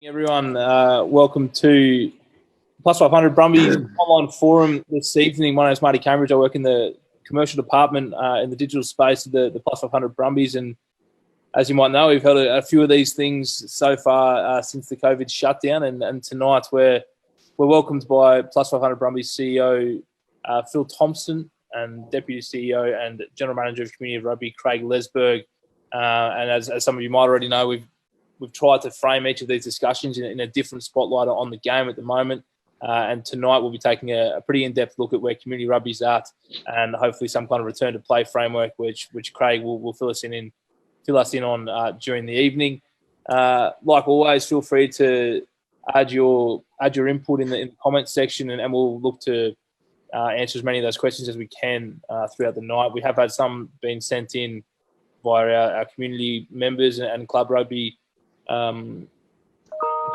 Everyone, welcome to Plus500 Brumbies online forum this evening. My name is Marty Cambridge. I work in the commercial department in the digital space of the Plus500 Brumbies, and as you might know, we've held a few of these things so far since the COVID shutdown, and tonight we're welcomed by Plus500 Brumbies CEO Phil Thomson and Deputy CEO and General Manager of Community of Rugby Craig Leseberg. And as some of you might already know, we've tried to frame each of these discussions in a different spotlight on the game at the moment. And tonight we'll be taking a pretty in-depth look at where community rugby's at and hopefully some kind of return to play framework, which Craig will fill us in on during the evening. Like always, feel free to add your input in the comments section, and we'll look to answer as many of those questions as we can throughout the night. We have had some being sent in via our community members and club rugby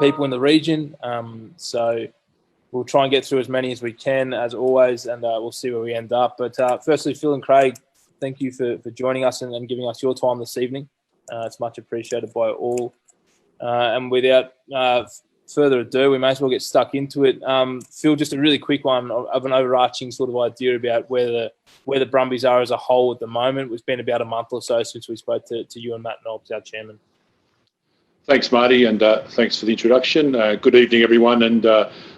people in the region. So we'll try and get through as many as we can, as always, and we'll see where we end up. But firstly, Phil and Craig, thank you for joining us and giving us your time this evening. It's much appreciated by all. And without further ado, we may as well get stuck into it. Phil, just a really quick one of an overarching sort of idea about where the Brumbies are as a whole at the moment. It's been about a month or so since we spoke to you and Matt Nobbs, our chairman. Thanks, Marty, and thanks for the introduction. Good evening, everyone, and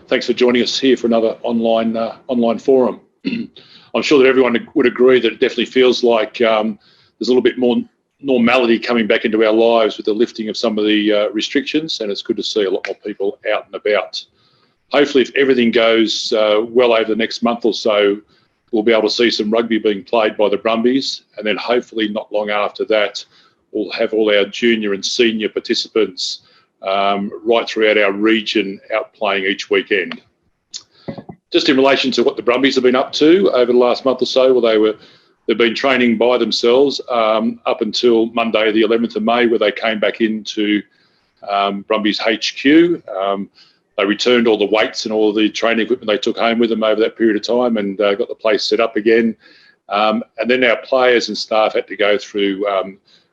thanks for joining us here for another online forum. I'm sure that everyone would agree that it definitely feels like there's a little bit more normality coming back into our lives with the lifting of some of the restrictions, and it's good to see a lot more people out and about. Hopefully, if everything goes well over the next month or so, we'll be able to see some rugby being played by the Brumbies, and then hopefully not long after that, we'll have all our junior and senior participants right throughout our region out playing each weekend. Just in relation to what the Brumbies have been up to over the last month or so, well, they've been training by themselves up until Monday, the 11th of May, where they came back into Brumbies HQ. They returned all the weights and all the training equipment they took home with them over that period of time and got the place set up again. And then our players and staff had to go through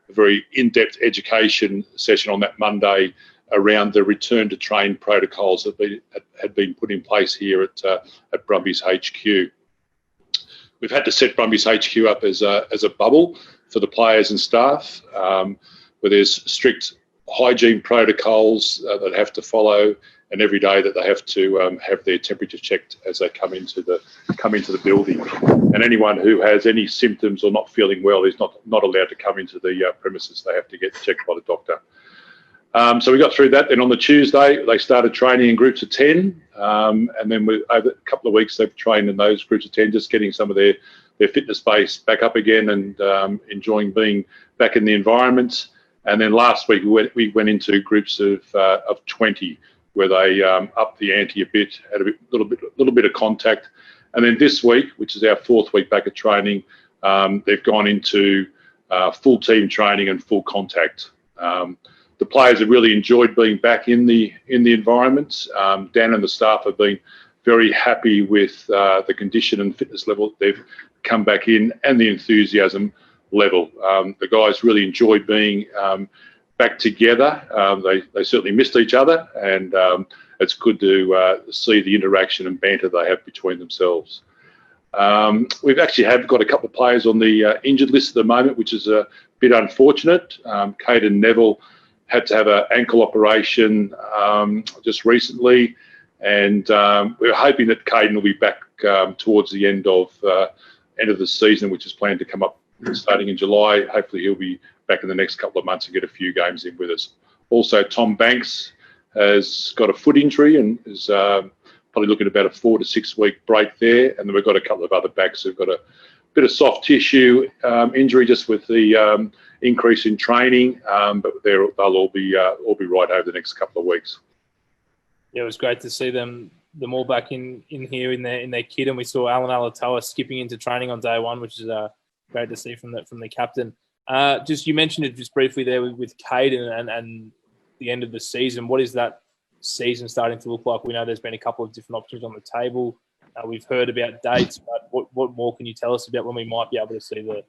a very in-depth education session on that Monday around the return to train protocols that had been put in place here at Brumbies HQ. We've had to set Brumbies HQ up as a bubble for the players and staff, where there's strict hygiene protocols that they have to follow, and every day that they have to have their temperature checked as they come into the building. And anyone who has any symptoms or not feeling well is not allowed to come into the premises. They have to get checked by the doctor. So we got through that. Then on the Tuesday, they started training in groups of 10. And then over a couple of weeks, they've trained in those groups of 10, just getting some of their fitness base back up again and enjoying being back in the environment. And then last week, we went into groups of 20, where they upped the ante a bit, had a little bit of contact. And then this week, which is our fourth week back at training, they've gone into full team training and full contact. The players have really enjoyed being back in the environment. Dan and the staff have been very happy with the condition and fitness level they've come back in and the enthusiasm level. The guys really enjoyed being back together. They certainly missed each other, and it's good to see the interaction and banter they have between themselves. We've actually got a couple of players on the injured list at the moment, which is a bit unfortunate. Caden Neville had to have an ankle operation just recently, and we're hoping that Caden will be back towards the end of the season, which is planned to come up starting in July. Hopefully he'll be back in the next couple of months and get a few games in with us. Also, Tom Banks has got a foot injury and is probably looking at about a 4 to 6 week break there. And then we've got a couple of other backs who've got a bit of soft tissue injury just with the increase in training, but they'll all be right over the next couple of weeks. Yeah, it was great to see them all back in here in their kit, and we saw Alan Alatoa skipping into training on day one, which is great to see from the captain. Just you mentioned it just briefly there with Caden and the end of the season. What is that season starting to look like? We know there's been a couple of different options on the table. We've heard about dates, but what more can you tell us about when we might be able to see the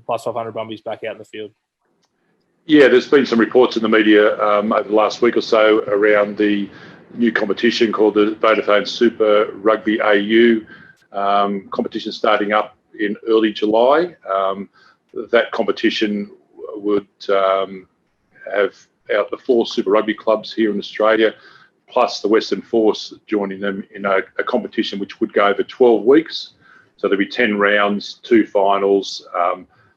Plus500 Brumbies back out in the field? Yeah, there's been some reports in the media over the last week or so around the new competition called the Vodafone Super Rugby AU competition starting up in early July. That competition would have out the 4 Super Rugby clubs here in Australia, plus the Western Force joining them in a competition which would go over 12 weeks. So there'll be 10 rounds, 2 finals,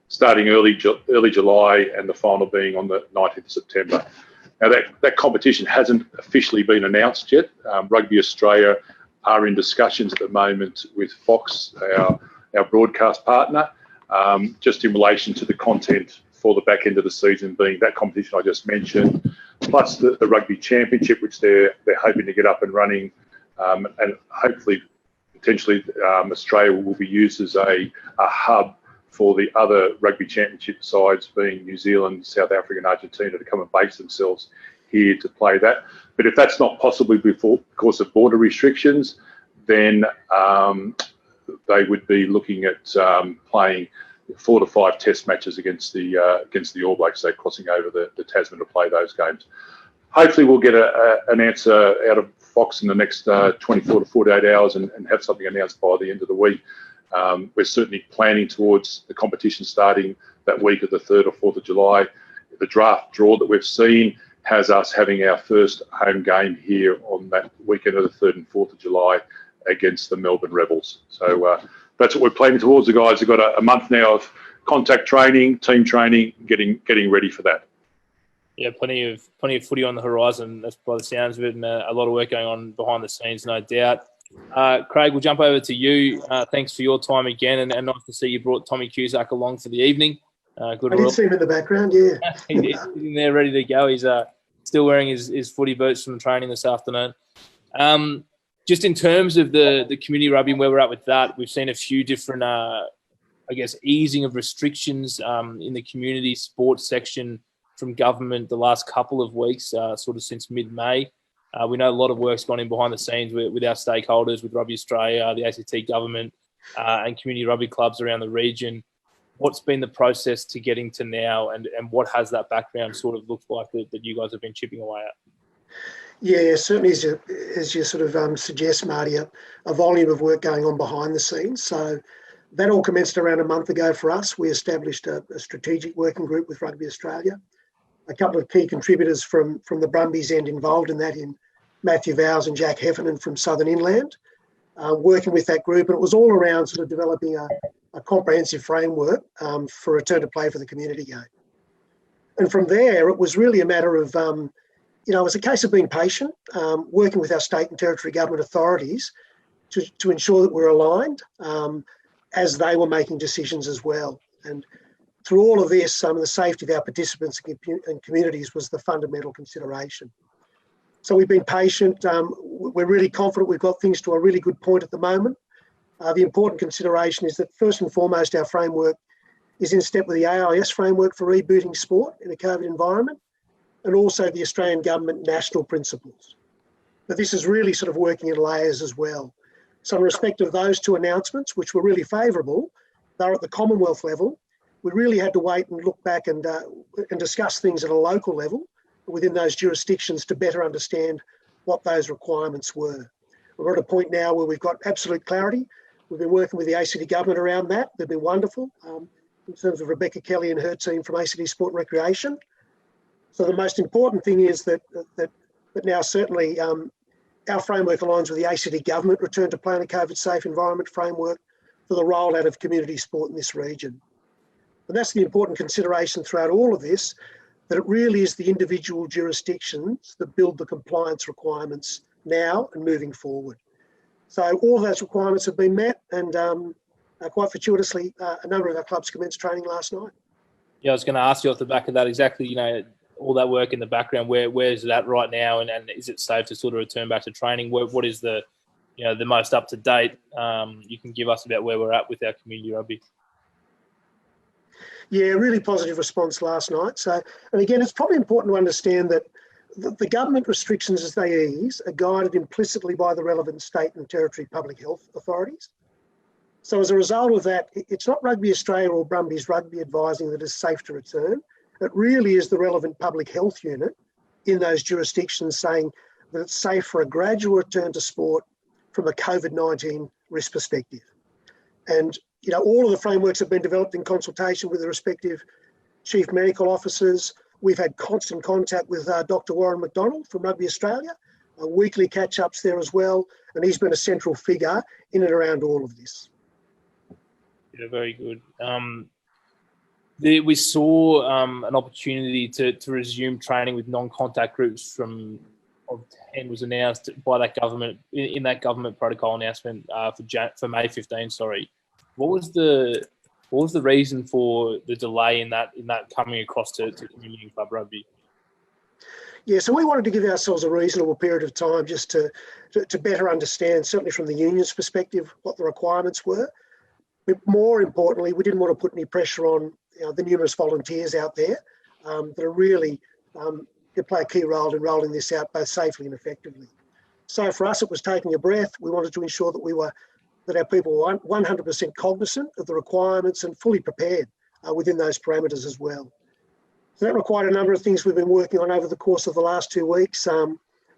starting early July, and the final being on the 19th of September. Now, that competition hasn't officially been announced yet. Rugby Australia are in discussions at the moment with Fox, our broadcast partner, just in relation to the content for the back end of the season, being that competition I just mentioned, plus the Rugby Championship, which they're hoping to get up and running, and hopefully, potentially, Australia will be used as a hub for the other Rugby Championship sides, being New Zealand, South Africa and Argentina, to come and base themselves here to play that. But if that's not possible because of border restrictions, then they would be looking at playing 4 to 5 test matches against the All Blacks, so crossing over the Tasman to play those games. Hopefully we'll get an answer out of Fox in the next 24 to 48 hours and have something announced by the end of the week. We're certainly planning towards the competition starting that week of the 3rd or 4th of July. The draft draw that we've seen has us having our first home game here on that weekend of the 3rd and 4th of July against the Melbourne Rebels. So that's what we're planning towards. The guys have got a month now of contact training, team training, getting ready for that. Yeah, plenty of footy on the horizon. That's by the sounds of it, and a lot of work going on behind the scenes, no doubt. Craig, we'll jump over to you. Thanks for your time again, and nice to see you brought Tommy Cusack along for the evening. Good. I did see him in the background, yeah. He's sitting there ready to go. He's still wearing his footy boots from training this afternoon. Just in terms of the community rugby and where we're at with that, we've seen a few different, easing of restrictions in the community sports section from government the last couple of weeks, sort of since mid-May. We know a lot of work's gone in behind the scenes with our stakeholders, with Rugby Australia, the ACT government, and community rugby clubs around the region. What's been the process to getting to now, and what has that background sort of looked like that you guys have been chipping away at? Yeah, certainly as you sort of suggest, Marty, a volume of work going on behind the scenes. So that all commenced around a month ago for us. We established a strategic working group with Rugby Australia. A couple of key contributors from the Brumbies end involved in that, in Matthew Vowes and Jack Heffernan from Southern Inland, working with that group. And it was all around sort of developing a comprehensive framework for return to play for the community game. And from there, it was really a matter of, it was a case of being patient, working with our state and territory government authorities to ensure that we're aligned as they were making decisions as well. And through all of this, the safety of our participants and communities was the fundamental consideration. So we've been patient. We're really confident we've got things to a really good point at the moment. The important consideration is that first and foremost, our framework is in step with the AIS framework for rebooting sport in a COVID environment, and also the Australian government national principles. But this is really sort of working in layers as well. So in respect of those two announcements, which were really favourable, they're at the Commonwealth level. We really had to wait and look back and discuss things at a local level within those jurisdictions to better understand what those requirements were. We're at a point now where we've got absolute clarity. We've been working with the ACT government around that. They've been wonderful in terms of Rebecca Kelly and her team from ACT Sport and Recreation. So the most important thing is that now certainly our framework aligns with the ACT government return to play in a COVID-safe environment framework for the rollout of community sport in this region. And that's the important consideration throughout all of this, that it really is the individual jurisdictions that build the compliance requirements now and moving forward. So all of those requirements have been met, and quite fortuitously, a number of our clubs commenced training last night. Yeah, I was going to ask you off the back of that exactly, all that work in the background, where is that right now, and is it safe to sort of return back to training? What is the most up to date you can give us about where we're at with our community rugby? Yeah, really positive response last night. So, and again, it's probably important to understand that the government restrictions as they ease are guided implicitly by the relevant state and territory public health authorities. So as a result of that, it's not Rugby Australia or Brumbies Rugby advising that it's safe to return. It really is the relevant public health unit in those jurisdictions saying that it's safe for a gradual return to sport from a COVID-19 risk perspective. And, all of the frameworks have been developed in consultation with the respective chief medical officers. We've had constant contact with Dr. Warren McDonald from Rugby Australia, weekly catch-ups there as well, and he's been a central figure in and around all of this. Yeah, very good. We saw an opportunity to resume training with non-contact groups of 10 was announced by that government in that government protocol announcement for May 15. Sorry, what was the reason for the delay in that coming across to community club rugby? Yeah, so we wanted to give ourselves a reasonable period of time just to better understand, certainly from the union's perspective, what the requirements were. But more importantly, we didn't want to put any pressure on the numerous volunteers out there that are really to play a key role in rolling this out both safely and effectively. So for us, it was taking a breath. We wanted to ensure that our people were 100% cognizant of the requirements and fully prepared within those parameters as well. So that required a number of things we've been working on over the course of the last 2 weeks.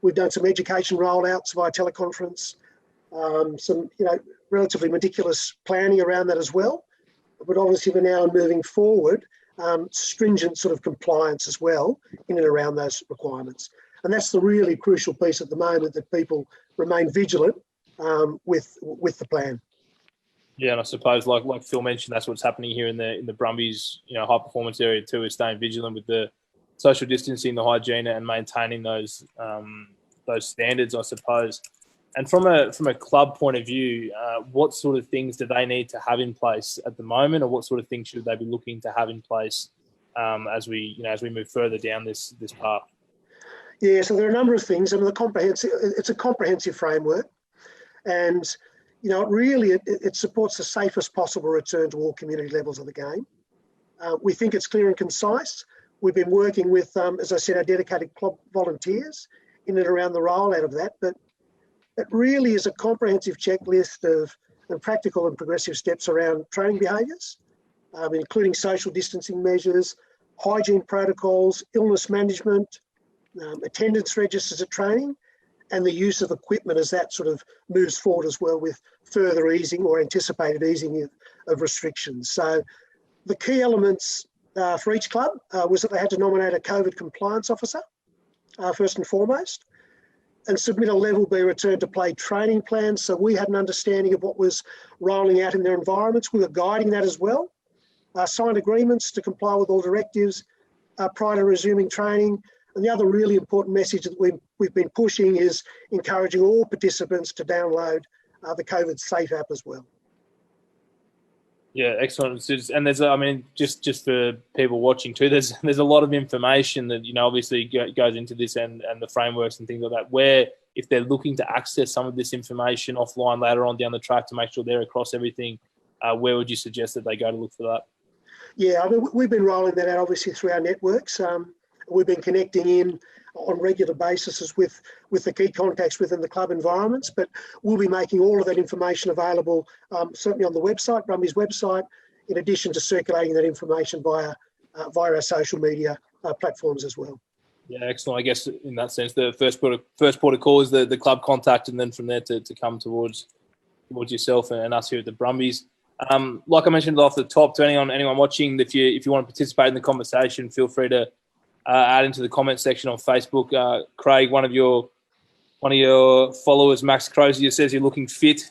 We've done some education rollouts via teleconference, some relatively meticulous planning around that as well. But obviously we're now moving forward, stringent sort of compliance as well in and around those requirements. And that's the really crucial piece at the moment, that people remain vigilant with the plan. Yeah, and I suppose like Phil mentioned, that's what's happening here in the Brumbies, high performance area too, is staying vigilant with the social distancing, the hygiene, and maintaining those standards, I suppose. And from a club point of view, what sort of things do they need to have in place at the moment, or what sort of things should they be looking to have in place as we move further down this path? Yeah, so there are a number of things. I mean, it's a comprehensive framework, and it supports the safest possible return to all community levels of the game. We think it's clear and concise. We've been working with, as I said, our dedicated club volunteers in and around the rollout of that, but it really is a comprehensive checklist of practical and progressive steps around training behaviours, including social distancing measures, hygiene protocols, illness management, attendance registers at training, and the use of equipment as that sort of moves forward as well, with further easing or anticipated easing of restrictions. So the key elements for each club was that they had to nominate a COVID compliance officer, first and foremost, and submit a level B return to play training plan. So we had an understanding of what was rolling out in their environments. We were guiding that as well. Signed agreements to comply with all directives prior to resuming training. And the other really important message that we've been pushing is encouraging all participants to download the COVID Safe app as well. Yeah, excellent. And there's, just for people watching too, there's a lot of information that, obviously goes into this and the frameworks and things like that, where if they're looking to access some of this information offline later on down the track to make sure they're across everything, where would you suggest that they go to look for that? Yeah, we've been rolling that out obviously through our networks. We've been connecting in on regular basis with the key contacts within the club environments, but we'll be making all of that information available certainly on the website, Brumbies website, in addition to circulating that information via our social media platforms as well. Yeah, excellent. I guess in that sense, the first port of call is the club contact, and then from there to come towards yourself and us here at the Brumbies. Like I mentioned off the top, to anyone watching, if you want to participate in the conversation, feel free to add into the comment section on Facebook. Craig, one of your followers, Max Crozier, says you're looking fit.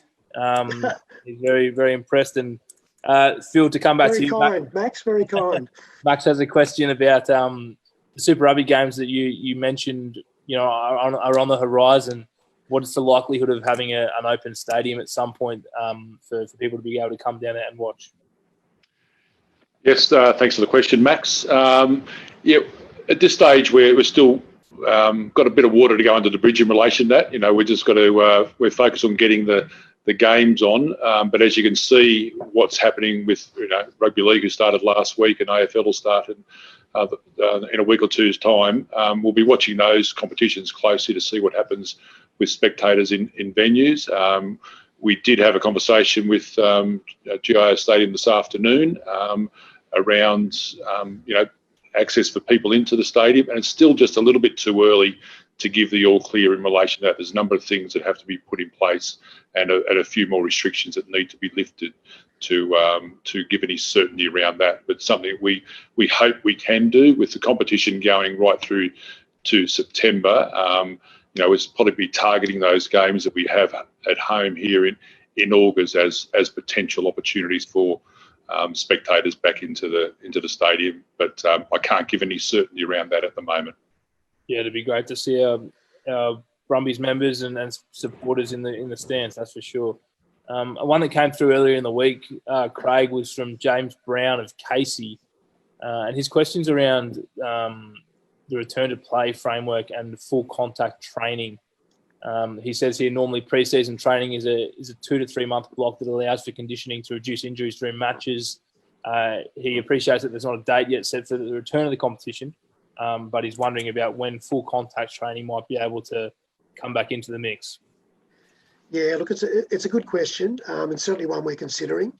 He's very, very impressed. And Phil, to come back to you, Max, very kind. Max has a question about the Super Rugby games that you mentioned. Are on the horizon. What is the likelihood of having an open stadium at some point for people to be able to come down and watch? Yes, thanks for the question, Max. At this stage, we're still got a bit of water to go under the bridge in relation to that. We just got to we're focused on getting the games on. But as you can see, what's happening with Rugby League, who started last week, and AFL will start in a week or two's time. We'll be watching those competitions closely to see what happens with spectators in venues. We did have a conversation with GIO Stadium this afternoon around access for people into the stadium, and it's still just a little bit too early to give the all clear in relation to that. There's a number of things that have to be put in place, and a few more restrictions that need to be lifted to give any certainty around that. But something we hope we can do with the competition going right through to September. It's probably be targeting those games that we have at home here in August as potential opportunities for spectators back into the stadium. But I can't give any certainty around that at the moment. Yeah, it'd be great to see our Brumbies members and supporters in the stands. That's for sure. One that came through earlier in the week, Craig, was from James Brown of Casey, and his questions around the return to play framework and full contact training. He says here normally pre-season training is a 2 to 3 month block that allows for conditioning to reduce injuries during matches. He appreciates that there's not a date yet set for the return of the competition, but he's wondering about when full contact training might be able to come back into the mix. Yeah, look, it's a good question, and certainly one we're considering.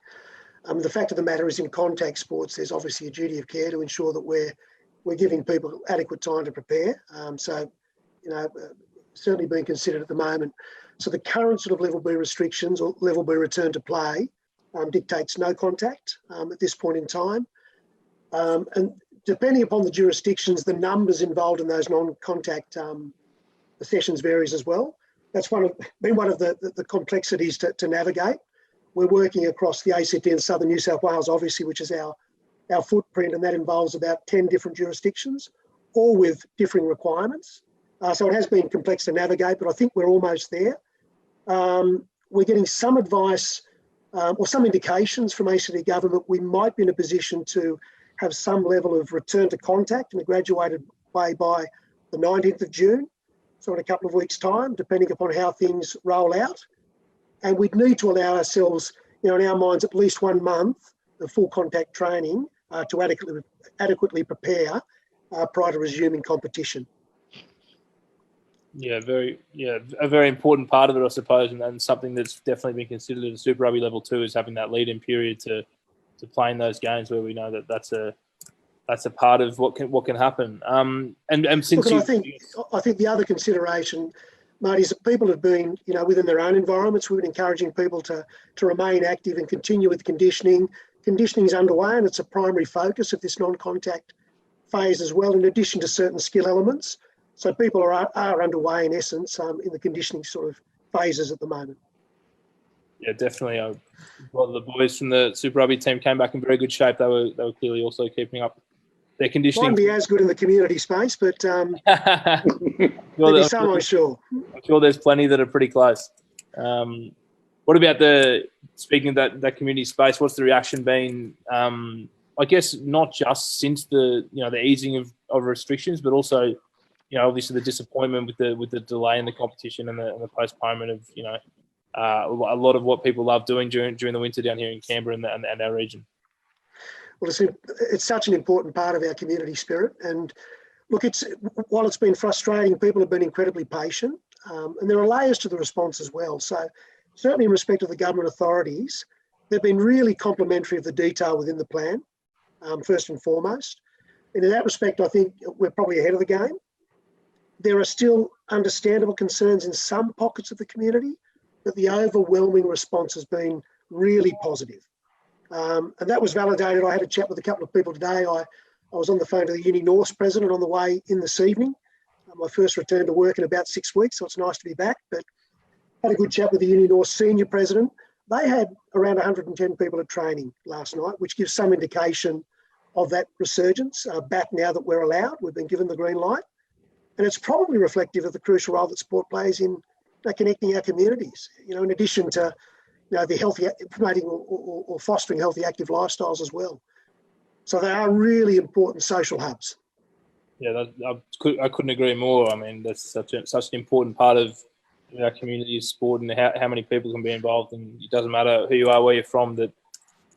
The fact of the matter is, in contact sports, there's obviously a duty of care to ensure that we're giving people adequate time to prepare. Certainly being considered at the moment. So the current sort of level B restrictions or level B return to play dictates no contact at this point in time. And depending upon the jurisdictions, the numbers involved in those non-contact sessions varies as well. That's been one of the complexities to navigate. We're working across the ACT and Southern New South Wales, obviously, which is our footprint, and that involves about 10 different jurisdictions, all with differing requirements. So it has been complex to navigate, but I think we're almost there. We're getting some advice or some indications from ACT government we might be in a position to have some level of return to contact in a graduated way by the 19th of June, so in a couple of weeks' time, depending upon how things roll out. And we'd need to allow ourselves, in our minds, at least 1 month of full contact training to adequately prepare prior to resuming competition. Yeah, a very important part of it, I suppose, and something that's definitely been considered at a Super Rugby level 2 is having that lead-in period to playing those games where we know that that's a part of what can happen. And since look, I think the other consideration, Marty, is that people have been, within their own environments, we've been encouraging people to remain active and continue with conditioning. Conditioning is underway, and it's a primary focus of this non-contact phase as well, in addition to certain skill elements. So people are underway, in essence, in the conditioning sort of phases at the moment. Yeah, definitely. A lot of the boys from the Super Rugby team came back in very good shape. They were clearly also keeping up their conditioning. Might be as good in the community space, but maybe some, I'm sure. I'm sure there's plenty that are pretty close. What about speaking of that community space? What's the reaction been? I guess not just since the easing of restrictions, but also obviously the disappointment with the delay in the competition and the postponement of a lot of what people love doing during the winter down here in Canberra and our region. Well, it's such an important part of our community spirit, and look, while it's been frustrating, people have been incredibly patient, and there are layers to the response as well. So certainly in respect of the government authorities, they've been really complimentary of the detail within the plan, first and foremost. And in that respect, I think we're probably ahead of the game. There are still understandable concerns in some pockets of the community, but the overwhelming response has been really positive. And that was validated. I had a chat with a couple of people today. I was on the phone to the Uni North president on the way in this evening. My first return to work in about 6 weeks, so it's nice to be back. But had a good chat with the Uni North senior president. They had around 110 people at training last night, which gives some indication of that resurgence back now that we're allowed. We've been given the green light. And it's probably reflective of the crucial role that sport plays in connecting our communities, in addition to the healthy, promoting or fostering healthy active lifestyles as well. So they are really important social hubs. Yeah, I couldn't agree more. I mean, that's such an important part of our community sport, and how many people can be involved. And it doesn't matter who you are, where you're from, that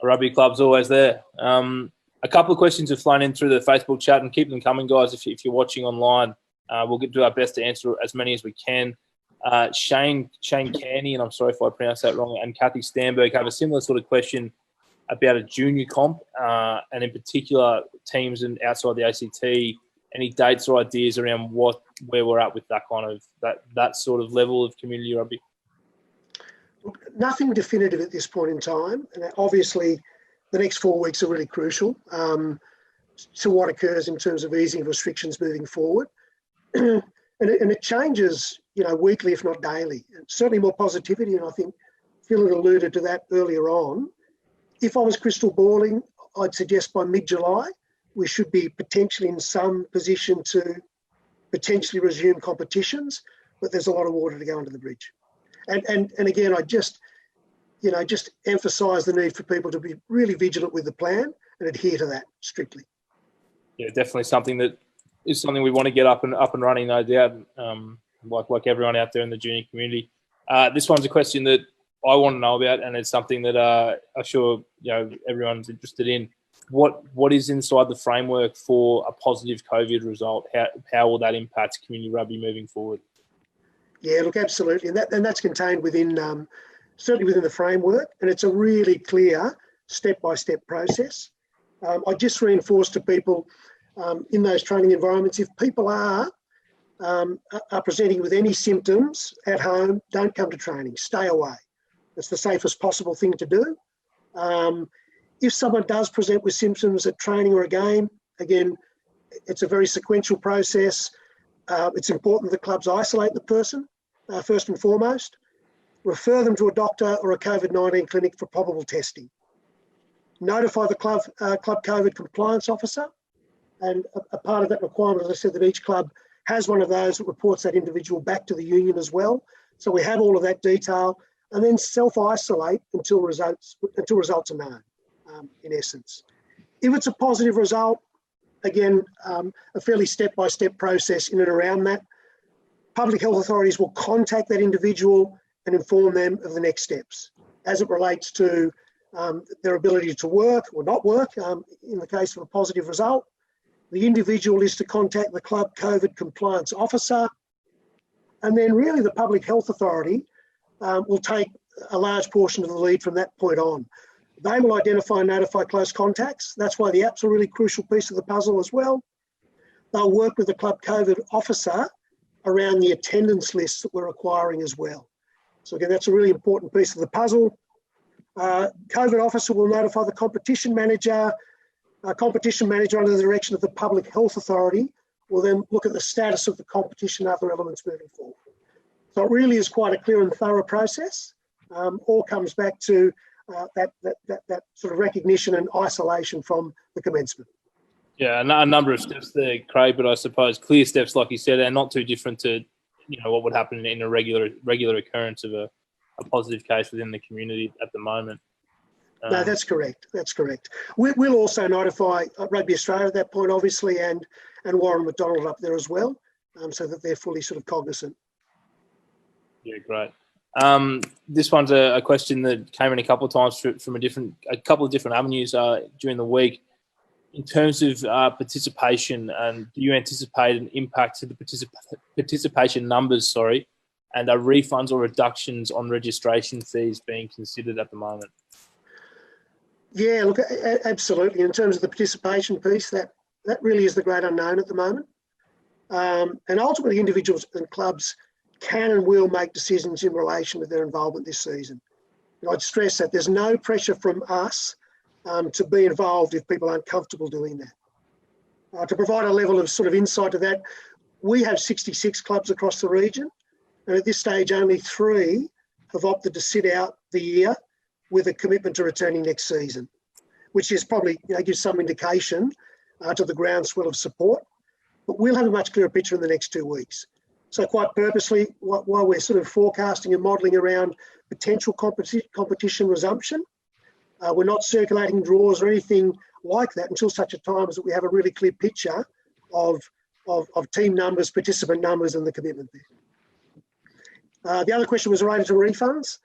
a rugby club's always there. A couple of questions have flown in through the Facebook chat, and keep them coming, guys, if you're watching online. We'll do our best to answer as many as we can. Shane Canny, and I'm sorry if I pronounced that wrong, and Kathy Stamberg have a similar sort of question about a junior comp, and in particular teams and outside the ACT. Any dates or ideas around where we're at with that kind of that sort of level of community rugby? Nothing definitive at this point in time, and obviously the next 4 weeks are really crucial to what occurs in terms of easing of restrictions moving forward. and it changes, weekly, if not daily. And certainly more positivity, and I think Phil had alluded to that earlier on. If I was crystal balling, I'd suggest by mid-July, we should be potentially in some position to potentially resume competitions, but there's a lot of water to go under the bridge. And again, I just emphasise the need for people to be really vigilant with the plan and adhere to that strictly. Yeah, definitely something we want to get up and running, no doubt. Like everyone out there in the junior community. This one's a question that I want to know about, and it's something that I'm sure everyone's interested in. What is inside the framework for a positive COVID result? How will that impact community rugby moving forward? Yeah, look, absolutely, and that's contained within certainly within the framework, and it's a really clear step-by-step process. I just reinforce to people in those training environments, if people are presenting with any symptoms at home, don't come to training, stay away. It's the safest possible thing to do. If someone does present with symptoms at training or a game, again, it's a very sequential process. It's important the clubs isolate the person, first and foremost, refer them to a doctor or a COVID-19 clinic for probable testing. Notify the club COVID compliance officer, and a part of that requirement, as I said, that each club has one of those that reports that individual back to the union as well. So we have all of that detail, and then self-isolate until results are known, in essence. If it's a positive result, again, a fairly step-by-step process in and around that. Public health authorities will contact that individual and inform them of the next steps as it relates to their ability to work or not work in the case of a positive result. The individual is to contact the club COVID compliance officer, and then really the public health authority will take a large portion of the lead from that point on. They will identify and notify close contacts. That's why the app's a really crucial piece of the puzzle as well. They'll work with the club COVID officer around the attendance lists that we're acquiring as well. So again, that's a really important piece of the puzzle. COVID officer will notify the competition manager. Competition manager, under the direction of the public health authority, will then look at the status of the competition and other elements moving forward. So it really is quite a clear and thorough process. All comes back to that sort of recognition and isolation from the commencement. Yeah, a number of steps there, Craig, but I suppose clear steps, like you said, and not too different to what would happen in a regular occurrence of a positive case within the community at the moment. No, that's correct. That's correct. We'll also notify Rugby Australia at that point, obviously, and Warren McDonald up there as well, so that they're fully sort of cognizant. Yeah, great. This one's a question that came in a couple of times from a couple of different avenues during the week. In terms of participation, and do you anticipate an impact to the participation numbers? And are refunds or reductions on registration fees being considered at the moment? Yeah, look, absolutely. In terms of the participation piece, that really is the great unknown at the moment. And ultimately, individuals and clubs can and will make decisions in relation to their involvement this season. And I'd stress that there's no pressure from us to be involved if people aren't comfortable doing that. To provide a level of sort of insight to that, we have 66 clubs across the region, and at this stage only 3 have opted to sit out the year with a commitment to returning next season, which is probably gives some indication to the groundswell of support. But we'll have a much clearer picture in the next 2 weeks. So quite purposely, while we're sort of forecasting and modelling around potential competition resumption, we're not circulating draws or anything like that until such a time as that we have a really clear picture of team numbers, participant numbers, and the commitment there. The other question was related to refunds.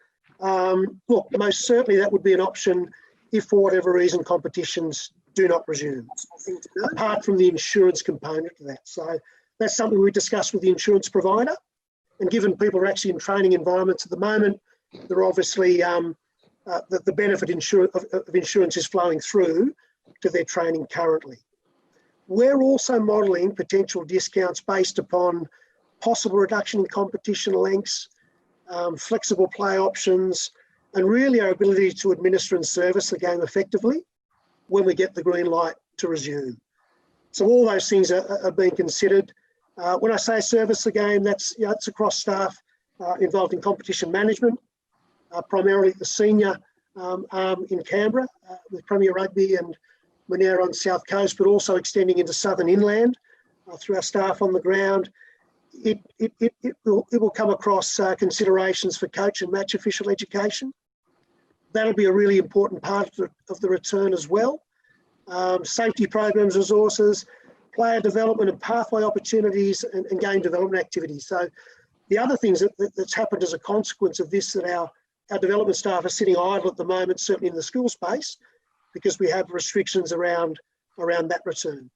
Look, most certainly that would be an option if, for whatever reason, competitions do not resume, apart from the insurance component to that. So that's something we discussed with the insurance provider. And given people are actually in training environments at the moment, they're obviously the benefit of insurance is flowing through to their training currently. We're also modelling potential discounts based upon possible reduction in competition lengths, flexible play options, and really our ability to administer and service the game effectively when we get the green light to resume. So all those things are being considered. When I say service the game, that's it's across staff involved in competition management, primarily the senior arm in Canberra with Premier Rugby and Monero on the South Coast, but also extending into Southern Inland through our staff on the ground. It will come across considerations for coach and match official education. That'll be a really important part of the return as well. Safety programs, resources, player development and pathway opportunities, and game development activities. So the other things that's happened as a consequence of this, that our development staff are sitting idle at the moment, certainly in the school space, because we have restrictions around that return.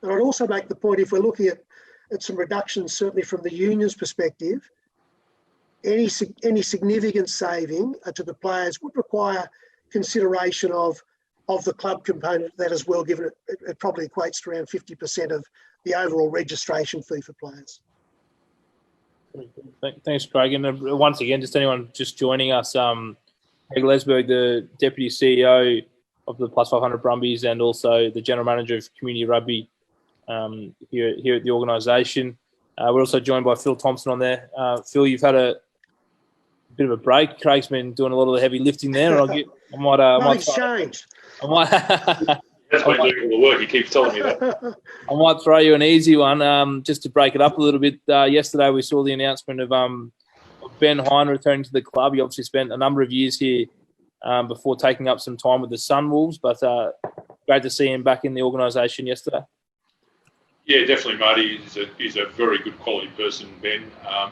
And I'd also make the point, if we're looking at some reductions, certainly from the union's perspective, any significant saving to the players would require consideration of the club component of that as well, given it probably equates to around 50% of the overall registration fee for players. Thanks, Craig. And once again, just anyone just joining us, Craig Leseberg, the Deputy CEO of the Plus500 Brumbies and also the General Manager of Community Rugby here at the organisation. We're also joined by Phil Thomson on there. Phil, you've had a bit of a break. Craig's been doing a lot of the heavy lifting there. Nothing's changed. That's been doing all the work. He keeps telling me that. I might throw you an easy one just to break it up a little bit. Yesterday we saw the announcement of Ben Hine returning to the club. He obviously spent a number of years here before taking up some time with the Sunwolves, but great to see him back in the organisation yesterday. Yeah, definitely, Marty. He's a very good quality person, Ben,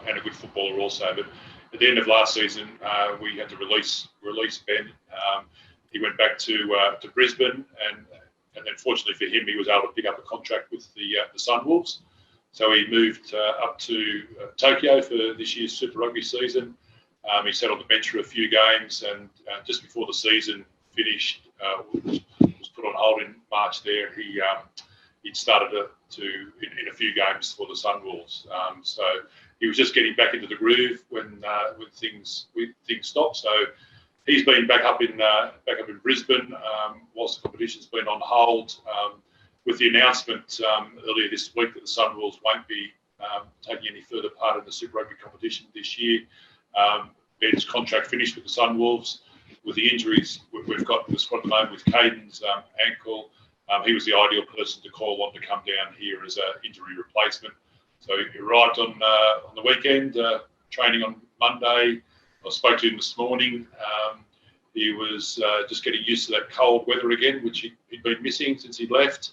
and a good footballer also. But at the end of last season, we had to release Ben. He went back to Brisbane, and then fortunately for him, he was able to pick up a contract with the Sunwolves. So he moved up to Tokyo for this year's Super Rugby season. He sat on the bench for a few games, and just before the season finished, was put on hold in March. There, he'd started in a few games for the Sunwolves. So he was just getting back into the groove when things stopped. So he's been back up in Brisbane whilst the competition's been on hold. With the announcement earlier this week that the Sunwolves won't be taking any further part in the Super Rugby competition this year. Ben's contract finished with the Sunwolves. With the injuries we've got in the squad at the moment with Caden's ankle, he was the ideal person to call on to come down here as an injury replacement. So he arrived on the weekend, training on Monday. I spoke to him this morning. He was just getting used to that cold weather again, which he'd been missing since he left.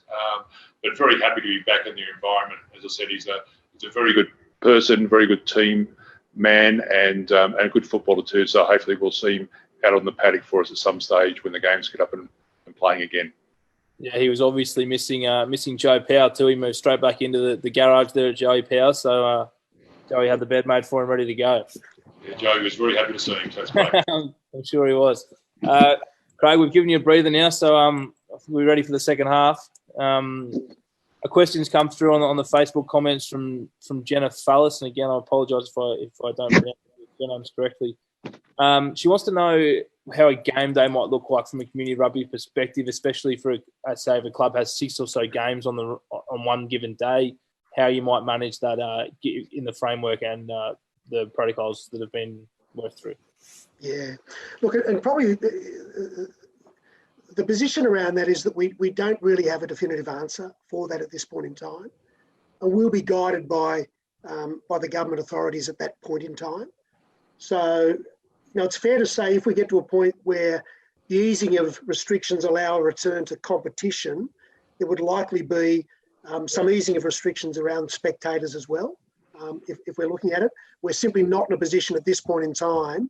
But very happy to be back in the environment. As I said, he's a very good person, very good team man, and a good footballer too. So hopefully we'll see him out on the paddock for us at some stage when the games get up and playing again. Yeah, he was obviously missing Joe Power too. He moved straight back into the garage there at Joey Power. So Joey had the bed made for him, ready to go. Yeah, Joey was very happy to see him. So that's great. I'm sure he was. Craig, we've given you a breather now, so we're ready for the second half. A question's come through on the Facebook comments from Jenna Fallis, and again, I apologise if I don't pronounce your names correctly. She wants to know how a game day might look like from a community rugby perspective, especially for, say, if a club has 6 or so games on one given day, how you might manage that in the framework and the protocols that have been worked through. Yeah. Look, and probably the position around that is that we don't really have a definitive answer for that at this point in time. And we'll be guided by the government authorities at that point in time. So, it's fair to say if we get to a point where the easing of restrictions allow a return to competition, there would likely be some easing of restrictions around spectators as well. If we're looking at it, we're simply not in a position at this point in time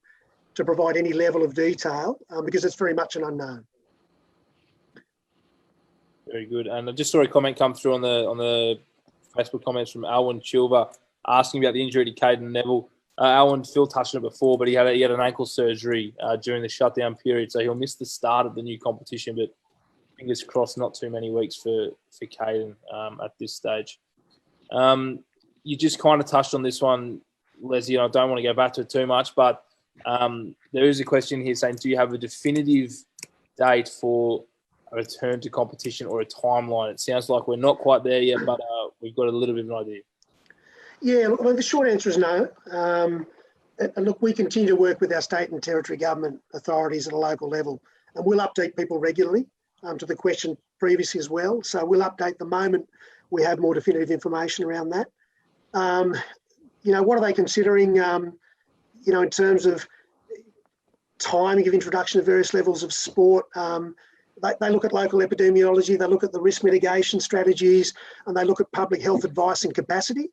to provide any level of detail because it's very much an unknown. Very good. And I just saw a comment come through on the Facebook comments from Alwyn Chilver asking about the injury to Caden Neville. Alan, Phil touched on it before, but he had an ankle surgery during the shutdown period, so he'll miss the start of the new competition. But fingers crossed, not too many weeks for Caden at this stage. You just kind of touched on this one, Leslie, and I don't want to go back to it too much, but there is a question here saying, do you have a definitive date for a return to competition or a timeline? It sounds like we're not quite there yet, but we've got a little bit of an idea. Yeah, look, the short answer is no. And look, we continue to work with our state and territory government authorities at a local level, and we'll update people regularly to the question previously as well. So we'll update the moment we have more definitive information around that. What are they considering, in terms of timing of introduction of various levels of sport? They look at local epidemiology, they look at the risk mitigation strategies, and they look at public health advice and capacity.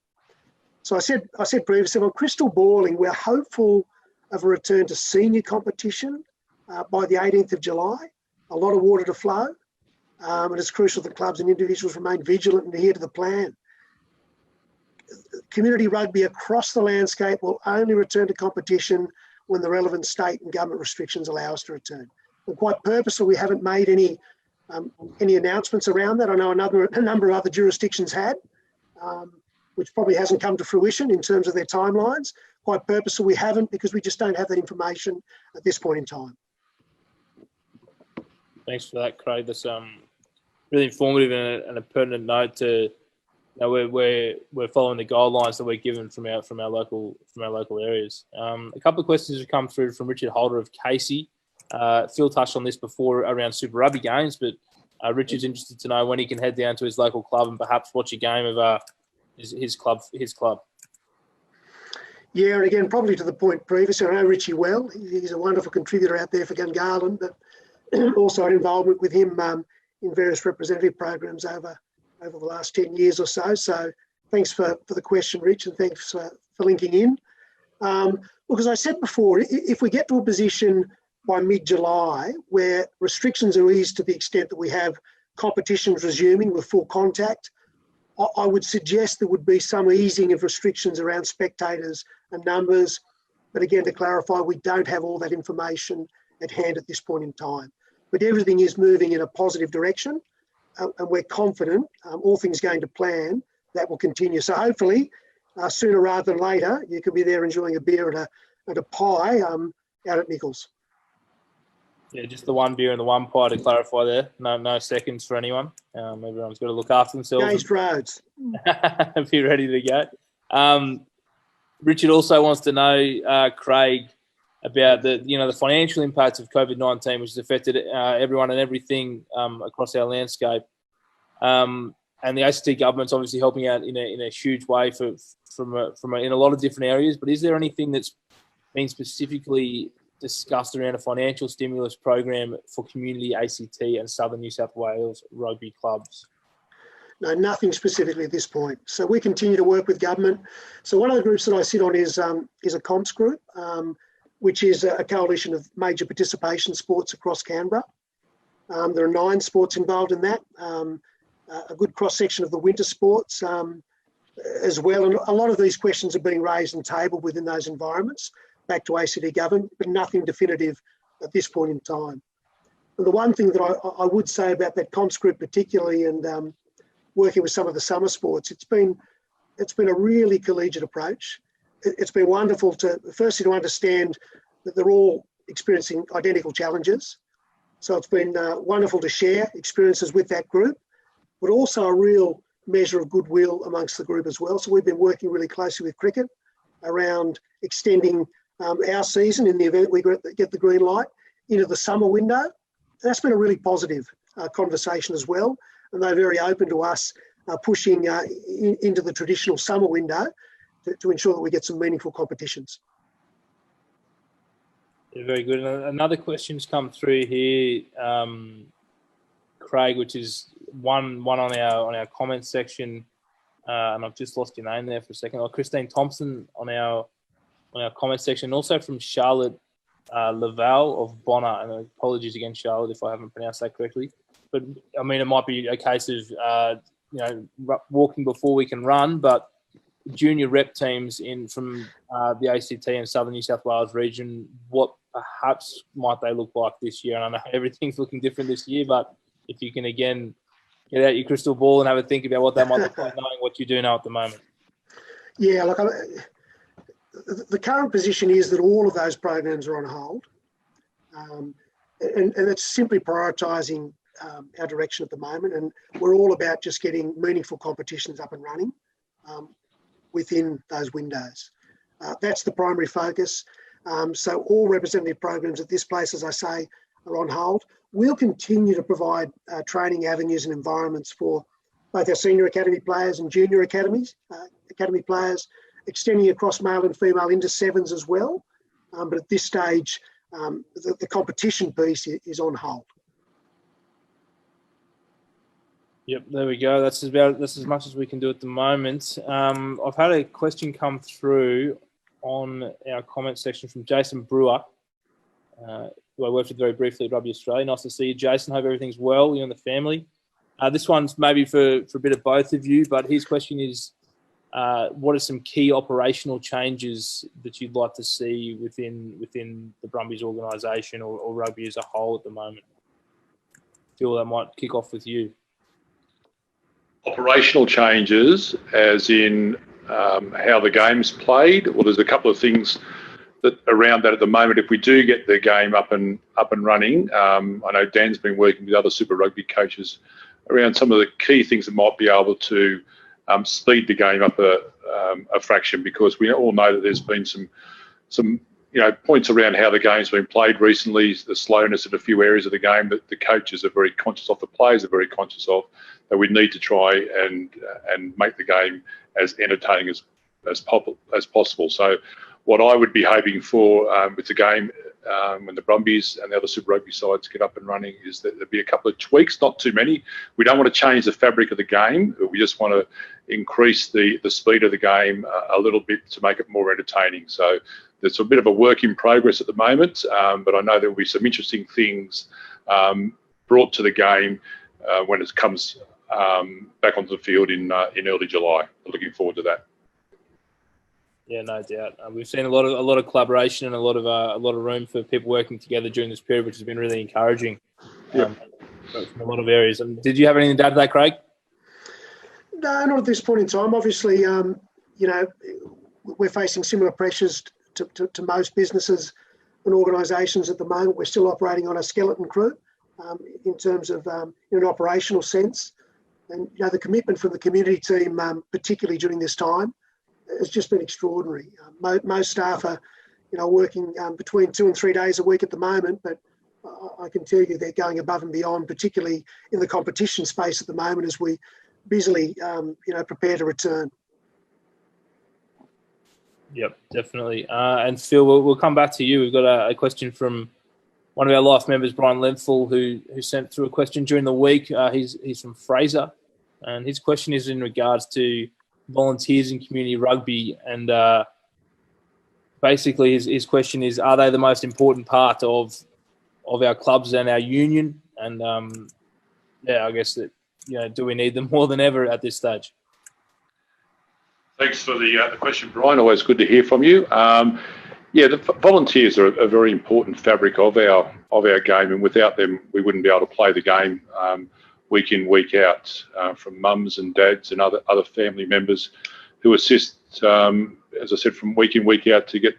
So I said previously, on crystal balling, we're hopeful of a return to senior competition by the 18th of July. A lot of water to flow, and it's crucial that clubs and individuals remain vigilant and adhere to the plan. Community rugby across the landscape will only return to competition when the relevant state and government restrictions allow us to return. And quite purposely, we haven't made any announcements around that. I know a number of other jurisdictions had, which probably hasn't come to fruition in terms of their timelines. Quite purposely, we haven't, because we just don't have that information at this point in time. Thanks for that, Craig. That's really informative and a pertinent note to. We're following the guidelines that we're given from our local areas. A couple of questions have come through from Richard Holder of Casey. Phil touched on this before around Super Rugby games, but Richard's interested to know when he can head down to his local club and perhaps watch a game of his club. Yeah, and again, probably to the point previously, I know Richie well. He's a wonderful contributor out there for Gungahlin, but also had involvement with him in various representative programs over the last 10 years or so. So thanks for the question, Rich, and thanks for linking in. Look, as I said before, if we get to a position by mid-July where restrictions are eased to the extent that we have competitions resuming with full contact, I would suggest there would be some easing of restrictions around spectators and numbers. But again, to clarify, we don't have all that information at hand at this point in time. But everything is moving in a positive direction. And we're confident, all things going to plan, that will continue. So hopefully, sooner rather than later, you could be there enjoying a beer and a pie out at Nichols. Yeah, just the one beer and the one pie to clarify there. No seconds for anyone. Everyone's got to look after themselves. Gauged roads. Be ready to go. Richard also wants to know, Craig, about the financial impacts of COVID-19, which has affected everyone and everything across our landscape. And the ACT government's obviously helping out in a huge way in a lot of different areas. But is there anything that's been specifically discussed around a financial stimulus program for community ACT and Southern New South Wales rugby clubs? No, nothing specifically at this point. So we continue to work with government. So one of the groups that I sit on is a comps group, which is a coalition of major participation sports across Canberra. There are 9 sports involved in that, a good cross-section of the winter sports as well. And a lot of these questions are being raised and tabled within those environments, back to ACT government, but nothing definitive at this point in time. And the one thing that I would say about that comps group particularly, and working with some of the summer sports, it's been a really collegiate approach. It's been wonderful to understand that they're all experiencing identical challenges. So it's been wonderful to share experiences with that group, but also a real measure of goodwill amongst the group as well. So we've been working really closely with cricket around extending our season in the event we get the green light into the summer window. That's been a really positive conversation as well. And they're very open to us pushing into the traditional summer window to ensure that we get some meaningful competitions. Yeah, very good. And another question's come through here, Craig, which is one on our comments section, and I've just lost your name there for a second. Christine Thomson on our comment section, also from Charlotte Laval of Bonner. And apologies again, Charlotte, if I haven't pronounced that correctly. But I mean, it might be a case of walking before we can run, but junior rep teams from the ACT and Southern New South Wales region, what perhaps might they look like this year? And I know everything's looking different this year, but if you can again get out your crystal ball and have a think about what they might look like, knowing what you do know at the moment. Yeah, look, the current position is that all of those programs are on hold, and it's simply prioritising our direction at the moment, and we're all about just getting meaningful competitions up and running within those windows. That's the primary focus. So all representative programs at this place, as I say, are on hold. We'll continue to provide training avenues and environments for both our senior academy players and junior academy players, extending across male and female into sevens as well. But at this stage, the competition piece is on hold. Yep, there we go. That's as much as we can do at the moment. I've had a question come through on our comment section from Jason Brewer, who I worked with very briefly at Rugby Australia. Nice to see you, Jason. Hope everything's well, you and the family. This one's maybe for a bit of both of you, but his question is, what are some key operational changes that you'd like to see within the Brumbies organisation or rugby as a whole at the moment? Phil, that might kick off with you. Operational changes, as in how the game's played. Well, there's a couple of things that around that at the moment. If we do get the game up and running, I know Dan's been working with other Super Rugby coaches around some of the key things that might be able to speed the game up a fraction, because we all know that there's been some points around how the game's been played recently, the slowness of a few areas of the game that the coaches are very conscious of, the players are very conscious of, that we need to try and make the game as entertaining as possible. So what I would be hoping for with the game, when the Brumbies and the other Super Rugby sides get up and running, is that there'll be a couple of tweaks, not too many. We don't want to change the fabric of the game. We just want to increase the speed of the game a little bit to make it more entertaining. So there's a bit of a work in progress at the moment, but I know there will be some interesting things brought to the game when it comes back onto the field in early July. I'm looking forward to that. Yeah, no doubt. We've seen a lot of collaboration and a lot of room for people working together during this period, which has been really encouraging. From a lot of areas. Did you have anything to add to that, Craig? No, not at this point in time. Obviously, we're facing similar pressures to most businesses and organisations at the moment. We're still operating on a skeleton crew in terms of in an operational sense, and the commitment from the community team, particularly during this time, has just been extraordinary. Most staff are, working between 2 and 3 days a week at the moment, but I can tell you they're going above and beyond, particularly in the competition space at the moment as we busily, prepare to return. Yep, definitely. And Phil, we'll come back to you. We've got a question from one of our life members, Brian Lenthal, who sent through a question during the week. He's from Fraser, and his question is in regards to volunteers in community rugby, and basically his question is, are they the most important part of our clubs and our union? And I guess that do we need them more than ever at this stage? Thanks for the question, Brian. Always good to hear from you. The volunteers are a very important fabric of our game, and without them, we wouldn't be able to play the game week in, week out, from mums and dads and other family members who assist, as I said, from week in, week out to get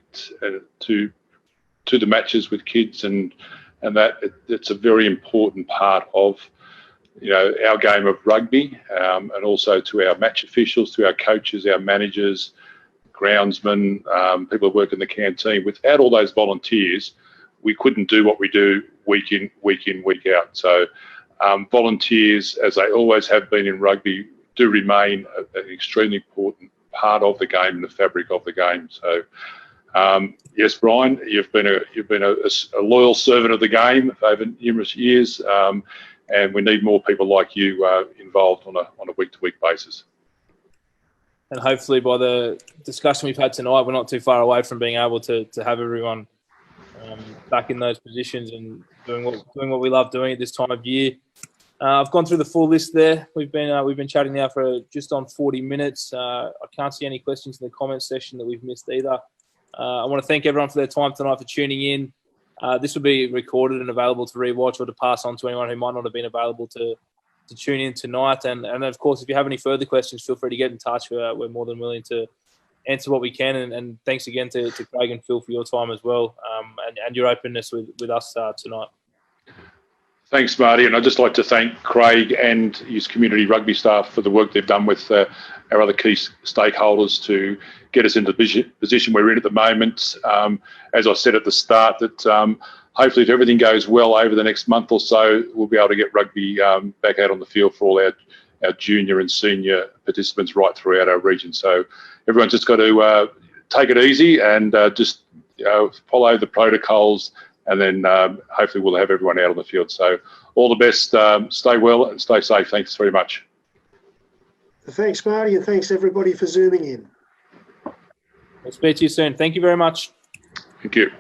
to the matches with kids, and that it's a very important part of our game of rugby, and also to our match officials, to our coaches, our managers, groundsmen, people who work in the canteen. Without all those volunteers, we couldn't do what we do week in, week out. So volunteers, as they always have been in rugby, do remain an extremely important part of the game and the fabric of the game. So yes, Brian, you've been a loyal servant of the game over numerous years, and we need more people like you involved on a week-to-week basis. And hopefully, by the discussion we've had tonight, we're not too far away from being able to have everyone back in those positions and doing what we love doing at this time of year. I've gone through the full list there. We've been chatting now for just on 40 minutes. I can't see any questions in the comments section that we've missed either. I want to thank everyone for their time tonight, for tuning in. This will be recorded and available to rewatch or to pass on to anyone who might not have been available to tune in tonight. And of course, if you have any further questions, feel free to get in touch. We're more than willing to answer what we can. And thanks again to Craig and Phil for your time as well, and your openness with us tonight. Thanks, Marty. And I'd just like to thank Craig and his community rugby staff for the work they've done with our other key stakeholders to get us into the position we're in at the moment. As I said at the start, that hopefully if everything goes well over the next month or so, we'll be able to get rugby back out on the field for all our junior and senior participants right throughout our region. So everyone's just got to take it easy and just follow the protocols, and then hopefully we'll have everyone out on the field. So all the best. Stay well and stay safe. Thanks very much. Thanks, Marty, and thanks everybody for zooming in. We'll speak to you soon. Thank you very much. Thank you.